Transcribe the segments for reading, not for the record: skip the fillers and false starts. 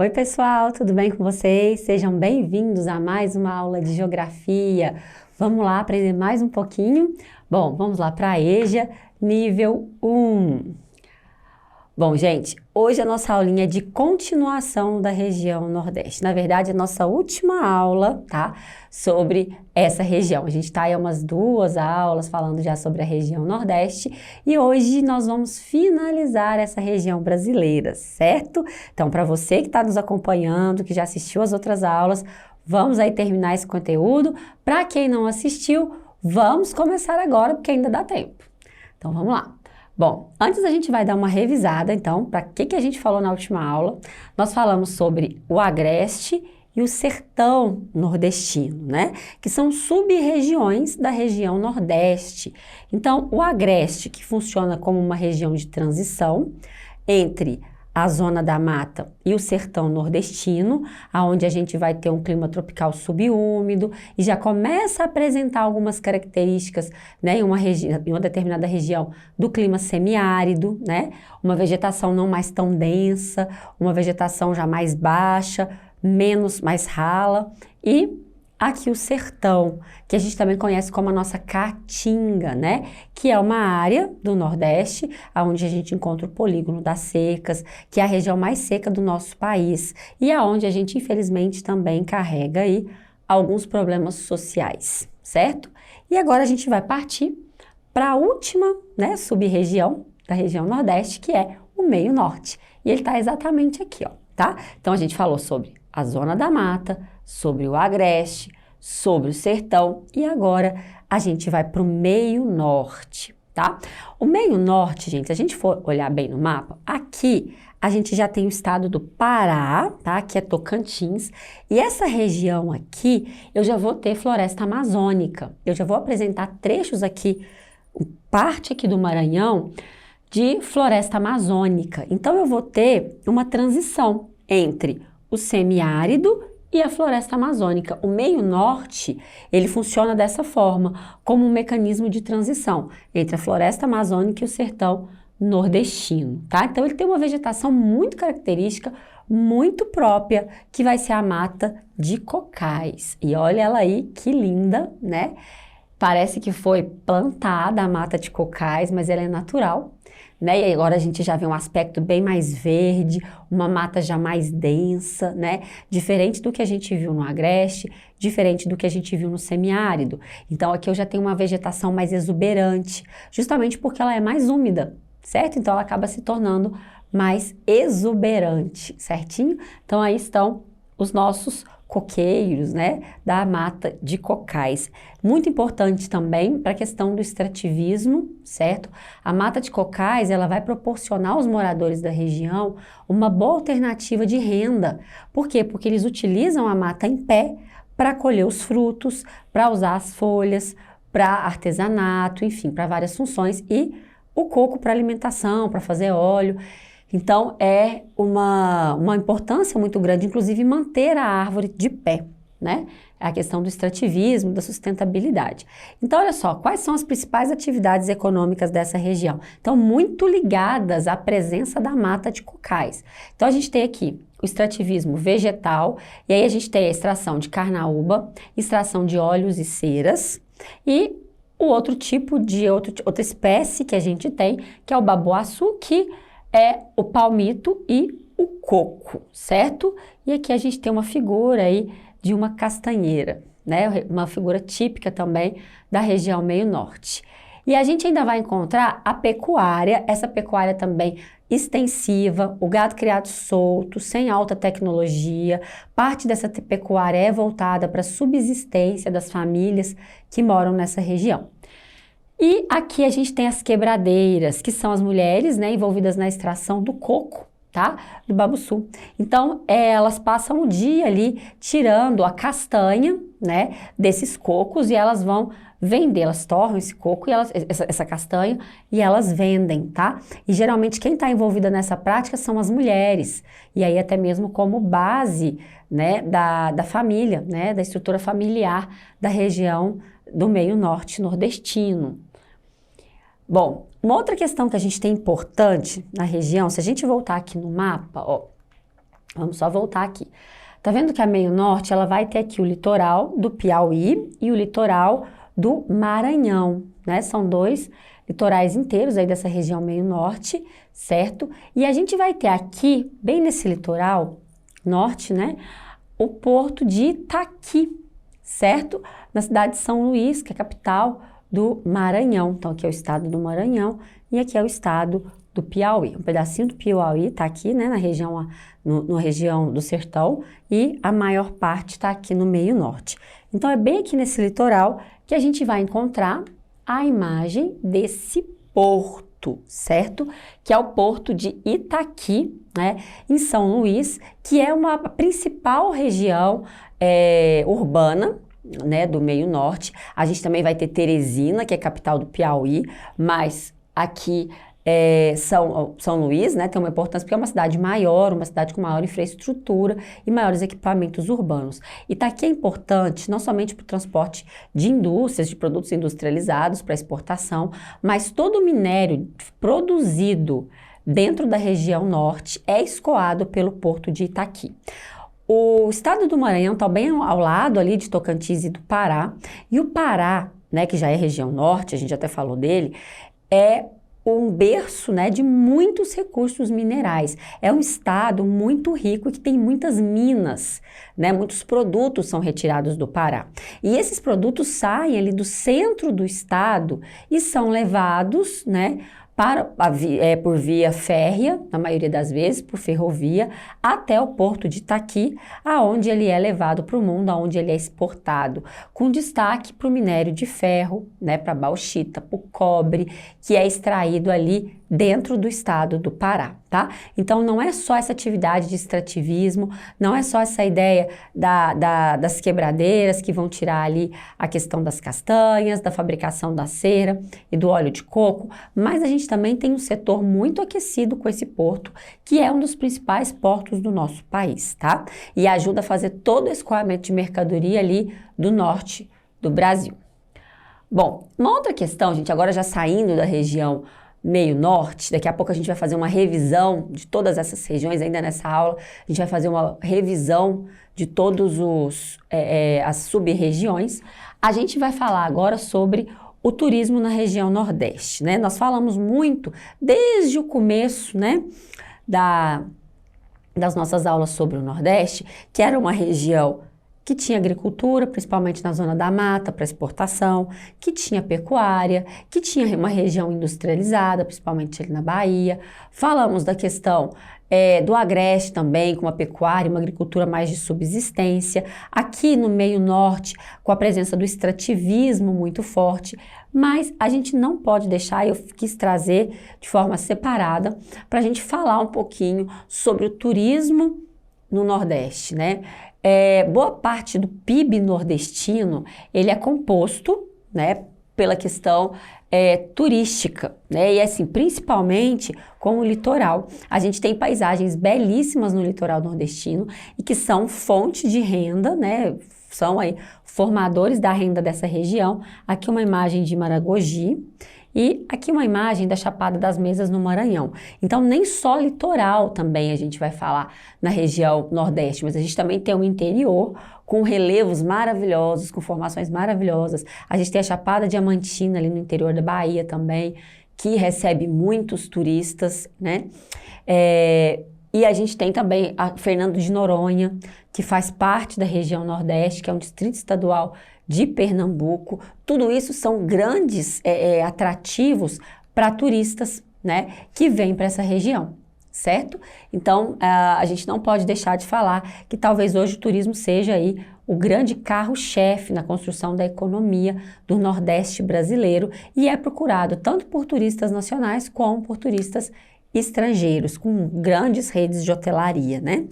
Oi, pessoal, tudo bem com vocês? Sejam bem-vindos a mais uma aula de geografia. Vamos lá aprender mais um pouquinho? Bom, vamos lá para a EJA, nível 1. Bom, gente, hoje a nossa aulinha é de continuação da região Nordeste. Na verdade, a nossa última aula, tá? Sobre essa região. A gente está aí umas 2 aulas falando já sobre a região Nordeste e hoje nós vamos finalizar essa região brasileira, certo? Então, para você que está nos acompanhando, que já assistiu as outras aulas, vamos aí terminar esse conteúdo. Para quem não assistiu, vamos começar agora, porque ainda dá tempo. Então, vamos lá. Bom, antes a gente vai dar uma revisada, então, para que a gente falou na última aula. Nós falamos sobre o Agreste e o Sertão Nordestino, né? Que são sub-regiões da região Nordeste. Então, o Agreste, que funciona como uma região de transição entre a zona da mata e o sertão nordestino, aonde a gente vai ter um clima tropical subúmido e já começa a apresentar algumas características, né, em uma determinada região do clima semiárido, né, uma vegetação não mais tão densa, uma vegetação já mais baixa, mais rala e aqui o sertão, que a gente também conhece como a nossa caatinga, né? Que é uma área do Nordeste, onde a gente encontra o polígono das secas, que é a região mais seca do nosso país e aonde a gente, infelizmente, também carrega aí alguns problemas sociais, certo? E agora a gente vai partir para a última, né, sub-região da região Nordeste, que é o meio norte. E ele está exatamente aqui, ó, tá? Então a gente falou sobre a zona da mata, sobre o Agreste, sobre o sertão e agora a gente vai para o meio norte, tá? O meio norte, gente, se a gente for olhar bem no mapa, aqui a gente já tem o estado do Pará, tá? Que é Tocantins, e essa região aqui eu já vou ter floresta amazônica. Eu já vou apresentar trechos aqui, parte aqui do Maranhão de floresta amazônica. Então eu vou ter uma transição entre o semiárido e a floresta amazônica. O meio norte, ele funciona dessa forma, como um mecanismo de transição entre a floresta amazônica e o sertão nordestino, tá? Então ele tem uma vegetação muito característica, muito própria, que vai ser a mata de cocais. E olha ela aí, que linda, né? Parece que foi plantada a mata de cocais, mas ela é natural, né? E agora a gente já vê um aspecto bem mais verde, uma mata já mais densa, né? Diferente do que a gente viu no Agreste, diferente do que a gente viu no semiárido. Então aqui eu já tenho uma vegetação mais exuberante, justamente porque ela é mais úmida, certo? Então ela acaba se tornando mais exuberante, certinho? Então aí estão os nossos coqueiros, né, da mata de cocais. Muito importante também para a questão do extrativismo, certo? A mata de cocais, ela vai proporcionar aos moradores da região uma boa alternativa de renda. Por quê? Porque eles utilizam a mata em pé para colher os frutos, para usar as folhas, para artesanato, enfim, para várias funções e o coco para alimentação, para fazer óleo. Então, é uma importância muito grande, inclusive, manter a árvore de pé, né? É a questão do extrativismo, da sustentabilidade. Então, olha só, quais são as principais atividades econômicas dessa região? Então, muito ligadas à presença da mata de cocais. Então, a gente tem aqui o extrativismo vegetal, e aí a gente tem a extração de carnaúba, extração de óleos e ceras, e o outro tipo de outra espécie que a gente tem, que é o baboaçu, que é o palmito e o coco, certo? E aqui a gente tem uma figura aí de uma castanheira, né? Uma figura típica também da região meio norte. E a gente ainda vai encontrar a pecuária, essa pecuária também extensiva, o gado criado solto, sem alta tecnologia. Parte dessa pecuária é voltada para a subsistência das famílias que moram nessa região. E aqui a gente tem as quebradeiras, que são as mulheres, né, envolvidas na extração do coco, tá? Do babuçu. Então, elas passam o dia ali tirando a castanha, né, desses cocos e elas vão vender, elas torram esse coco e essa castanha e elas vendem, tá? E geralmente quem está envolvida nessa prática são as mulheres, e aí até mesmo como base, né, da família, né, da estrutura familiar da região do meio norte nordestino. Bom, uma outra questão que a gente tem importante na região, se a gente voltar aqui no mapa, ó, Vamos só voltar aqui. Tá vendo que a meio norte, ela vai ter aqui o litoral do Piauí e o litoral do Maranhão, né? São dois litorais inteiros aí dessa região meio norte, certo? E a gente vai ter aqui, bem nesse litoral norte, né? O porto de Itaqui, certo? Na cidade de São Luís, que é a capital do Maranhão. Então, aqui é o estado do Maranhão e aqui é o estado do Piauí. Um pedacinho do Piauí está aqui, né, na região, na região do sertão, e a maior parte está aqui no meio norte. Então, é bem aqui nesse litoral que a gente vai encontrar a imagem desse porto, certo? Que é o porto de Itaqui, né, em São Luís, que é uma principal região urbana, né, do meio norte. A gente também vai ter Teresina, que é a capital do Piauí, mas aqui São Luís, né, tem uma importância porque é uma cidade maior, uma cidade com maior infraestrutura e maiores equipamentos urbanos. Itaqui é importante não somente para o transporte de indústrias, de produtos industrializados para exportação, mas todo o minério produzido dentro da região norte é escoado pelo porto de Itaqui. O estado do Maranhão está bem ao lado ali de Tocantins e do Pará, e o Pará, né, que já é região norte, a gente até falou dele, é um berço, né, de muitos recursos minerais. É um estado muito rico e que tem muitas minas, né, muitos produtos são retirados do Pará. E esses produtos saem ali do centro do estado e são levados, né, por via férrea, na maioria das vezes, por ferrovia, até o porto de Itaqui, aonde ele é levado para o mundo, aonde ele é exportado, com destaque para o minério de ferro, né, para a bauxita, para o cobre, que é extraído ali dentro do estado do Pará, tá? Então, não é só essa atividade de extrativismo, não é só essa ideia das quebradeiras que vão tirar ali a questão das castanhas, da fabricação da cera e do óleo de coco, mas a gente também tem um setor muito aquecido com esse porto, que é um dos principais portos do nosso país, tá? E ajuda a fazer todo o escoamento de mercadoria ali do norte do Brasil. Bom, uma outra questão, gente, agora já saindo da região meio norte, daqui a pouco a gente vai fazer uma revisão de todas essas regiões, ainda nessa aula, a gente vai fazer uma revisão de todos as sub-regiões. A gente vai falar agora sobre o turismo na região nordeste, né? Nós falamos muito desde o começo, né, das nossas aulas sobre o Nordeste, que era uma região que tinha agricultura, principalmente na zona da mata, para exportação, que tinha pecuária, que tinha uma região industrializada, principalmente ali na Bahia. Falamos da questão do Agreste também, com uma pecuária, uma agricultura mais de subsistência. Aqui no meio norte, com a presença do extrativismo muito forte, mas a gente não pode deixar, eu quis trazer de forma separada, para a gente falar um pouquinho sobre o turismo no Nordeste, né? Boa parte do PIB nordestino, ele é composto, né, pela questão turística, né, e assim, principalmente com o litoral. A gente tem paisagens belíssimas no litoral nordestino e que são fonte de renda, né, são aí formadores da renda dessa região. Aqui uma imagem de Maragogi e aqui uma imagem da Chapada das Mesas no Maranhão. Então, nem só litoral também a gente vai falar na região nordeste, mas a gente também tem o interior com relevos maravilhosos, com formações maravilhosas. A gente tem a Chapada Diamantina ali no interior da Bahia também, que recebe muitos turistas, né? E a gente tem também a Fernando de Noronha, que faz parte da região Nordeste, que é um distrito estadual de Pernambuco. Tudo isso são grandes atrativos para turistas, né, que vêm para essa região, certo? Então, a gente não pode deixar de falar que talvez hoje o turismo seja aí o grande carro-chefe na construção da economia do Nordeste brasileiro e é procurado tanto por turistas nacionais como por turistas estrangeiros, com grandes redes de hotelaria, né?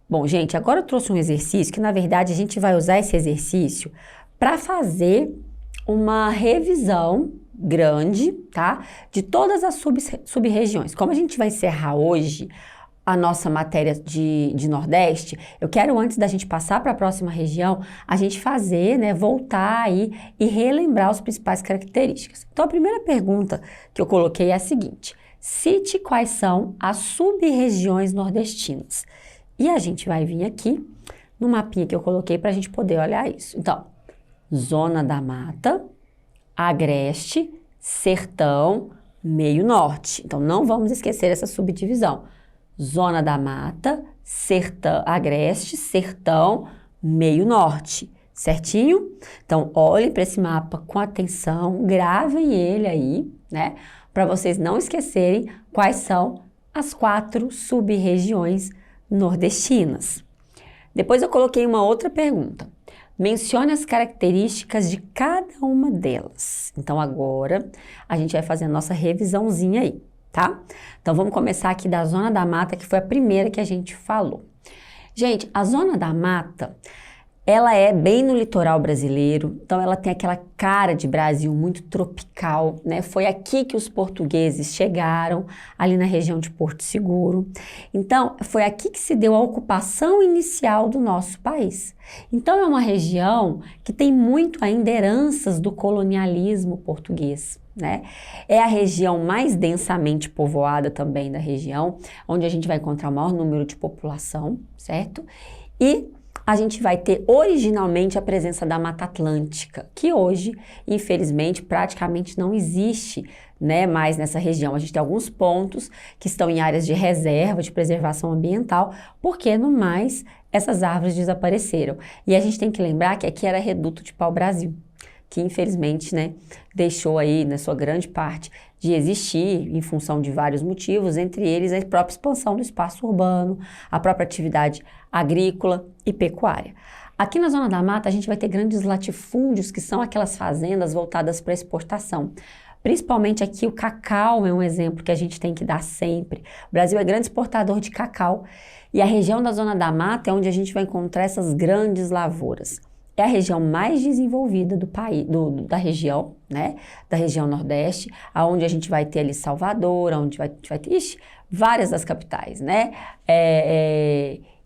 Bom, gente, agora eu trouxe um exercício que, na verdade, a gente vai usar esse exercício para fazer uma revisão grande, tá? De todas as sub-regiões. Como a gente vai encerrar hoje a nossa matéria de Nordeste, eu quero, antes da gente passar para a próxima região, a gente fazer, né, voltar aí e relembrar as principais características. Então, a primeira pergunta que eu coloquei é a seguinte: Cite quais são as sub-regiões nordestinas. E a gente vai vir aqui no mapinha que eu coloquei para a gente poder olhar isso. Então, Zona da Mata, Agreste, Sertão, Meio Norte. Então, não vamos esquecer essa subdivisão. Zona da Mata, Sertão, Agreste, Sertão, Meio Norte. Certinho? Então, olhem para esse mapa com atenção, gravem ele aí, né? Para vocês não esquecerem quais são as 4 sub-regiões nordestinas. Depois eu coloquei uma outra pergunta. Mencione as características de cada uma delas. Então, agora a gente vai fazer a nossa revisãozinha aí, tá? Então, vamos começar aqui da Zona da Mata, que foi a primeira que a gente falou. Gente, a Zona da Mata, ela é bem no litoral brasileiro, então ela tem aquela cara de Brasil muito tropical, né? Foi aqui que os portugueses chegaram, ali na região de Porto Seguro. Então, foi aqui que se deu a ocupação inicial do nosso país. Então, é uma região que tem muito ainda heranças do colonialismo português, né? É a região mais densamente povoada também da região, onde a gente vai encontrar o maior número de população, certo? E a gente vai ter originalmente a presença da Mata Atlântica, que hoje, infelizmente, praticamente não existe, né, mais nessa região. A gente tem alguns pontos que estão em áreas de reserva, de preservação ambiental, porque no mais essas árvores desapareceram. E a gente tem que lembrar que aqui era reduto de pau-brasil, que infelizmente, né, deixou aí, na sua grande parte, de existir em função de vários motivos, entre eles a própria expansão do espaço urbano, a própria atividade agrícola e pecuária. Aqui na Zona da Mata a gente vai ter grandes latifúndios, que são aquelas fazendas voltadas para exportação. Principalmente aqui o cacau é um exemplo que a gente tem que dar sempre. O Brasil é grande exportador de cacau e a região da Zona da Mata é onde a gente vai encontrar essas grandes lavouras. É a região mais desenvolvida do país, da região, né? Da região Nordeste, aonde a gente vai ter ali Salvador, onde vai ter várias das capitais, né?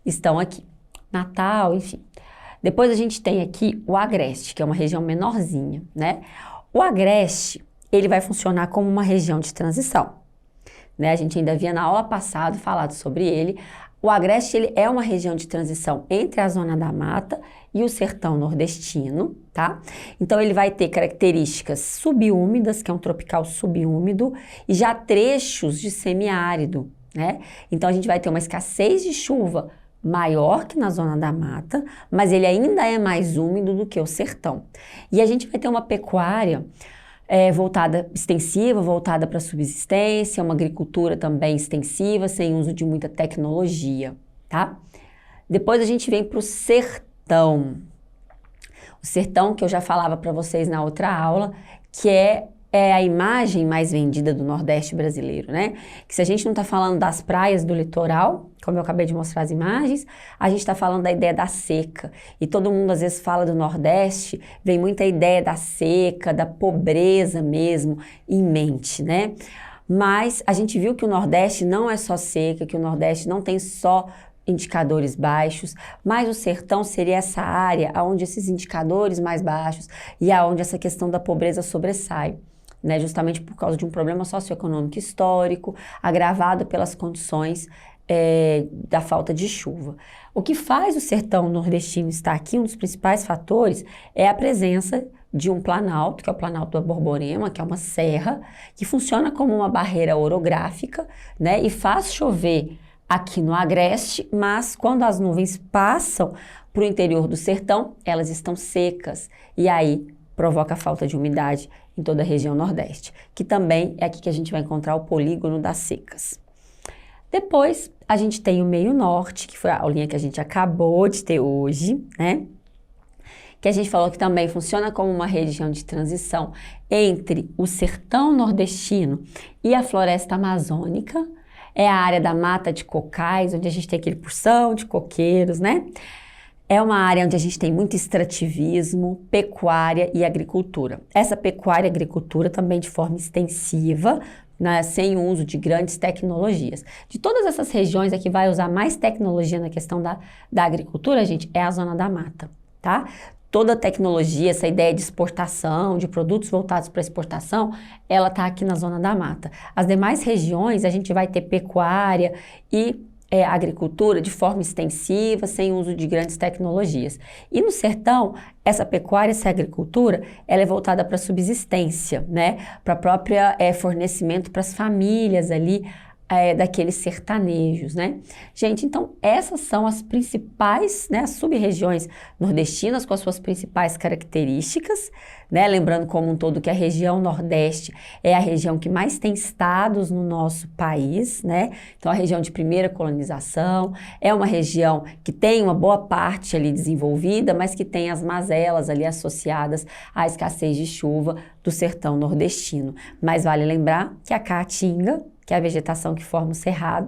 Estão aqui. Natal, enfim. Depois a gente tem aqui o Agreste, que é uma região menorzinha, né? O Agreste, ele vai funcionar como uma região de transição, né? A gente ainda havia na aula passada falado sobre ele. O Agreste, ele é uma região de transição entre a Zona da Mata e o sertão nordestino, tá? Então, ele vai ter características subúmidas, que é um tropical subúmido, e já trechos de semiárido, né? Então, a gente vai ter uma escassez de chuva maior que na Zona da Mata, mas ele ainda é mais úmido do que o sertão. E a gente vai ter uma pecuária extensiva, voltada para subsistência, uma agricultura também extensiva, sem uso de muita tecnologia, tá? Depois a gente vem para o sertão. O sertão que eu já falava para vocês na outra aula, que é a imagem mais vendida do Nordeste brasileiro, né? Que se a gente não está falando das praias do litoral, como eu acabei de mostrar as imagens, a gente está falando da ideia da seca. E todo mundo às vezes fala do Nordeste, vem muita ideia da seca, da pobreza mesmo em mente, né? Mas a gente viu que o Nordeste não é só seca, que o Nordeste não tem só indicadores baixos, mas o sertão seria essa área onde esses indicadores mais baixos e aonde essa questão da pobreza sobressai. Né, justamente por causa de um problema socioeconômico histórico, agravado pelas condições da falta de chuva. O que faz o sertão nordestino estar aqui, um dos principais fatores, é a presença de um planalto, que é o Planalto da Borborema, que é uma serra, que funciona como uma barreira orográfica, né, e faz chover aqui no Agreste, mas quando as nuvens passam para o interior do sertão, elas estão secas, e aí provoca a falta de umidade em toda a região Nordeste, que também é aqui que a gente vai encontrar o polígono das secas. Depois, a gente tem o Meio Norte, que foi a aulinha que a gente acabou de ter hoje, né? Que a gente falou que também funciona como uma região de transição entre o sertão nordestino e a floresta amazônica. É a área da mata de cocais, onde a gente tem aquele porção de coqueiros, né? É uma área onde a gente tem muito extrativismo, pecuária e agricultura. Essa pecuária e agricultura também de forma extensiva, né, sem uso de grandes tecnologias. De todas essas regiões, a que vai usar mais tecnologia na questão da agricultura, gente, é a Zona da Mata, tá? toda a tecnologia, essa ideia de exportação, de produtos voltados para exportação, ela está aqui na Zona da Mata. As demais regiões, a gente vai ter pecuária e agricultura de forma extensiva, sem uso de grandes tecnologias. E no sertão, essa pecuária, essa agricultura, ela é voltada para subsistência, né? Para própria fornecimento para as famílias ali, daqueles sertanejos, né? Gente, então essas são as principais, né, as sub-regiões nordestinas com as suas principais características, né? Lembrando como um todo que a região Nordeste é a região que mais tem estados no nosso país, né? Então a região de primeira colonização, é uma região que tem uma boa parte ali desenvolvida, mas que tem as mazelas ali associadas à escassez de chuva do sertão nordestino. Mas vale lembrar que a caatinga, que é a vegetação que forma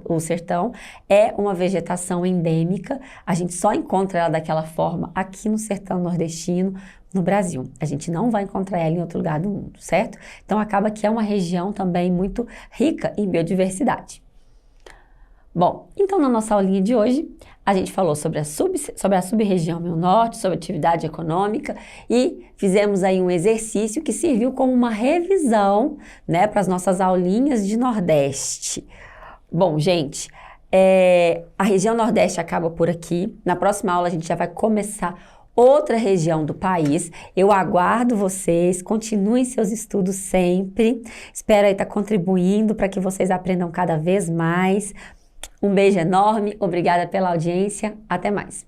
o sertão, é uma vegetação endêmica. A gente só encontra ela daquela forma aqui no sertão nordestino, no Brasil. A gente não vai encontrar ela em outro lugar do mundo, certo? Então acaba que é uma região também muito rica em biodiversidade. Bom, então na nossa aulinha de hoje, a gente falou sobre a sub-região Meio Norte, sobre atividade econômica e fizemos aí um exercício que serviu como uma revisão, né, para as nossas aulinhas de Nordeste. Bom, gente, a região Nordeste acaba por aqui. Na próxima aula a gente já vai começar outra região do país. Eu aguardo vocês, continuem seus estudos sempre. Espero aí estar contribuindo para que vocês aprendam cada vez mais. Um beijo enorme, obrigada pela audiência, até mais.